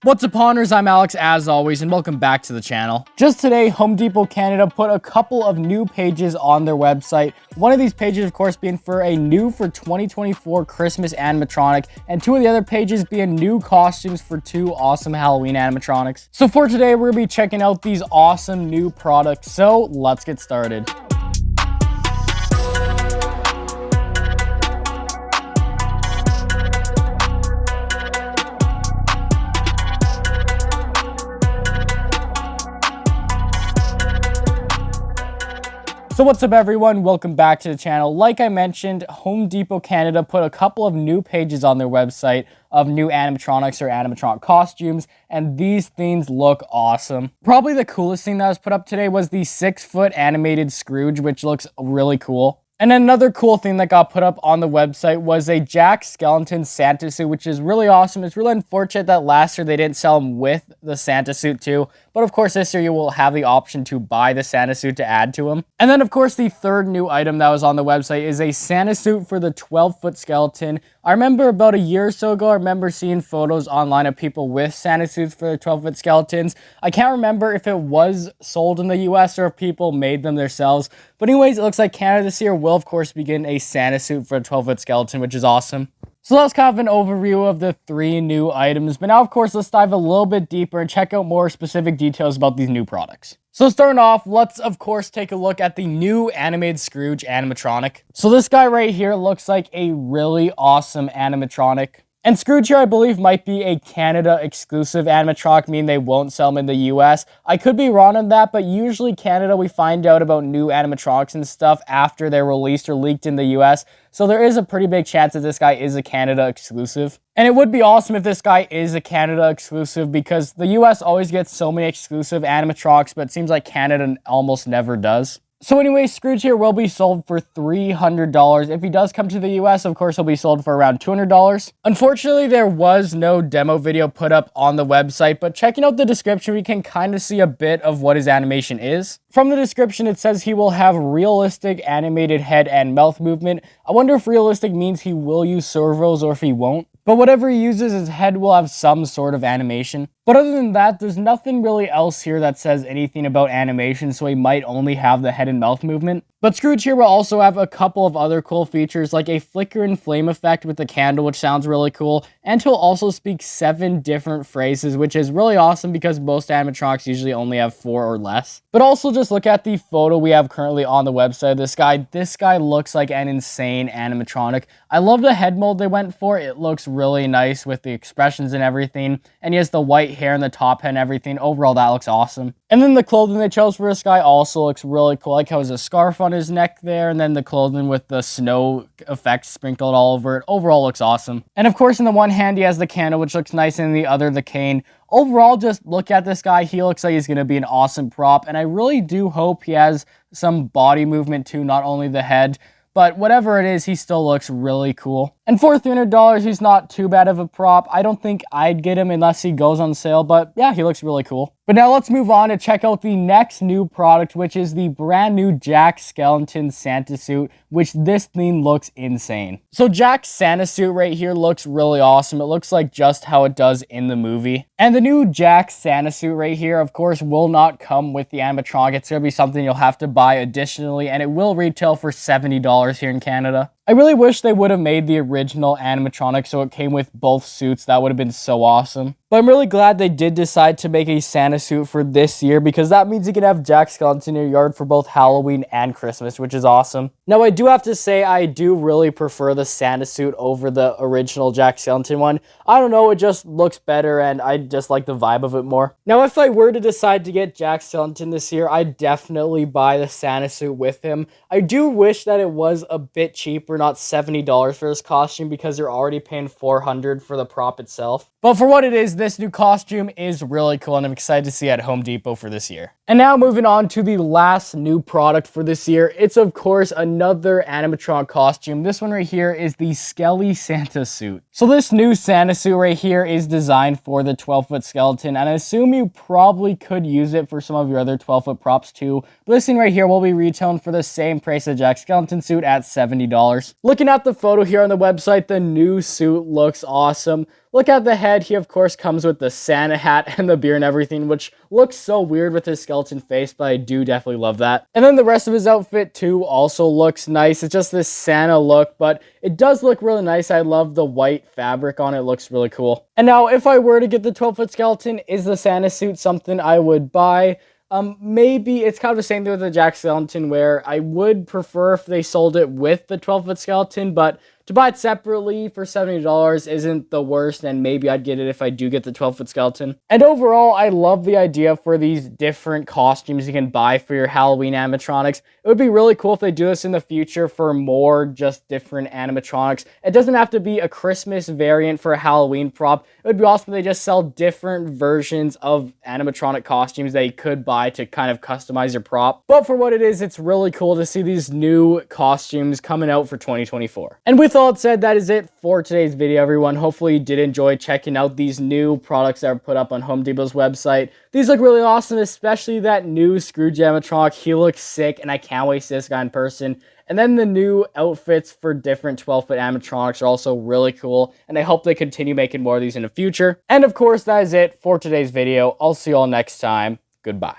What's up, Honors? I'm Alex, as always, and welcome back to the channel. Just today, Home Depot Canada put a couple of new pages on their website. One of these pages, of course, being for a new for 2024 Christmas animatronic, and two of the other pages being new costumes for two awesome Halloween animatronics. So for today, we're gonna be checking out these awesome new products. So let's get started. So what's up, everyone? Welcome back to the channel. Like I mentioned, Home Depot Canada put a couple of new pages on their website of new animatronics or animatronic costumes, and these themes look awesome. Probably the coolest thing that was put up today was the 6-foot animated Scrooge, which looks really cool. And another cool thing that got put up on the website was a Jack Skellington Santa suit, which is really awesome. It's really unfortunate that last year they didn't sell them with the Santa suit too. But of course, this year you will have the option to buy the Santa suit to add to them. And then of course, the third new item that was on the website is a Santa suit for the 12-foot skeleton. I remember about a year or so ago, I remember seeing photos online of people with Santa suits for the 12-foot skeletons. I can't remember if it was sold in the US or if people made them themselves. But anyways, it looks like Canada this year will of course begin a Santa suit for a 12-foot skeleton, which is awesome. So that's kind of an overview of the three new items. But now, of course, let's dive a little bit deeper and check out more specific details about these new products. So starting off, let's, of course, take a look at the new animated Scrooge animatronic. So this guy right here looks like a really awesome animatronic. And Scrooge here, I believe, might be a Canada exclusive animatronic, meaning they won't sell them in the US. I could be wrong on that, but usually Canada, we find out about new animatronics and stuff after they're released or leaked in the US. So there is a pretty big chance that this guy is a Canada exclusive. And it would be awesome if this guy is a Canada exclusive, because the US always gets so many exclusive animatronics, but it seems like Canada almost never does. So anyway, Scrooge here will be sold for $300. If he does come to the US, of course, he'll be sold for around $200. Unfortunately, there was no demo video put up on the website, but checking out the description, we can kind of see a bit of what his animation is. From the description, it says he will have realistic animated head and mouth movement. I wonder if realistic means he will use servos or if he won't. But whatever he uses, his head will have some sort of animation. But other than that, there's nothing really else here that says anything about animation, so he might only have the head and mouth movement. But Scrooge here will also have a couple of other cool features, like a flicker and flame effect with the candle, which sounds really cool. And he'll also speak 7 different phrases, which is really awesome because most animatronics usually only have 4 or less. But also just look at the photo we have currently on the website of this guy. This guy looks like an insane animatronic. I love the head mold they went for. It looks really nice with the expressions and everything. And he has the white hair and the top hat and everything. Overall, that looks awesome. And then the clothing they chose for this guy also looks really cool. Like how there's a scarf on his neck there, and then the clothing with the snow effects sprinkled all over it. Overall, looks awesome. And of course, in the one hand, he has the candle, which looks nice, and in the other, the cane. Overall, just look at this guy. He looks like he's going to be an awesome prop, and I really do hope he has some body movement too, not only the head. But whatever it is, he still looks really cool. And for $300, he's not too bad of a prop. I don't think I'd get him unless he goes on sale, but yeah, he looks really cool. But now let's move on to check out the next new product, which is the brand new Jack Skellington Santa suit, which this theme looks insane. So Jack's Santa suit right here looks really awesome. It looks like just how it does in the movie. And the new Jack Santa suit right here, of course, will not come with the animatronic. It's going to be something you'll have to buy additionally, and it will retail for $70 here in Canada. I really wish they would have made the original animatronic so it came with both suits. That would have been so awesome. But I'm really glad they did decide to make a Santa suit for this year, because that means you can have Jack Skellington in your yard for both Halloween and Christmas, which is awesome. Now, I do have to say I do really prefer the Santa suit over the original Jack Skellington one. I don't know, it just looks better and I just like the vibe of it more. Now, if I were to decide to get Jack Skellington this year, I'd definitely buy the Santa suit with him. I do wish that it was a bit cheaper, not $70 for this costume, because you're already paying $400 for the prop itself. But for what it is, this new costume is really cool, and I'm excited to see it at Home Depot for this year. And now moving on to the last new product for this year, it's of course another animatronic costume. This one right here is the Skelly Santa suit. So this new Santa suit right here is designed for the 12-foot skeleton, and I assume you probably could use it for some of your other 12-foot props too. But this thing right here will be retailing for the same price as Jack Skellington suit at $70. Looking at the photo here on the website, the new suit looks awesome. look at the head. He, of course, comes with the Santa hat and the beard and everything, which looks so weird with his skeleton face, but I do definitely love that. And then the rest of his outfit, too, also looks nice. It's just this Santa look, but it does look really nice. I love the white fabric on it. It looks really cool. And now, if I were to get the 12-foot skeleton, is the Santa suit something I would buy? Maybe it's kind of the same thing with the Jack Skellington, where I would prefer if they sold it with the 12-foot skeleton, but to buy it separately for $70 isn't the worst, and maybe I'd get it if I do get the 12-foot skeleton. And overall, I love the idea for these different costumes you can buy for your Halloween animatronics. It would be really cool if they do this in the future for more just different animatronics. It doesn't have to be a Christmas variant for a Halloween prop. It would be awesome if they just sell different versions of animatronic costumes that you could buy to kind of customize your prop. But for what it is, it's really cool to see these new costumes coming out for 2024. And with all that said, that is it for today's video, everyone. Hopefully you did enjoy checking out these new products that are put up on Home Depot's website. These look really awesome, especially that new Scrooge animatronic. He looks sick, and I can't wait to see this guy in person. And then the new outfits for different 12-foot animatronics are also really cool, and I hope they continue making more of these in the future. And of course, that is it for today's video. I'll see you all next time. Goodbye.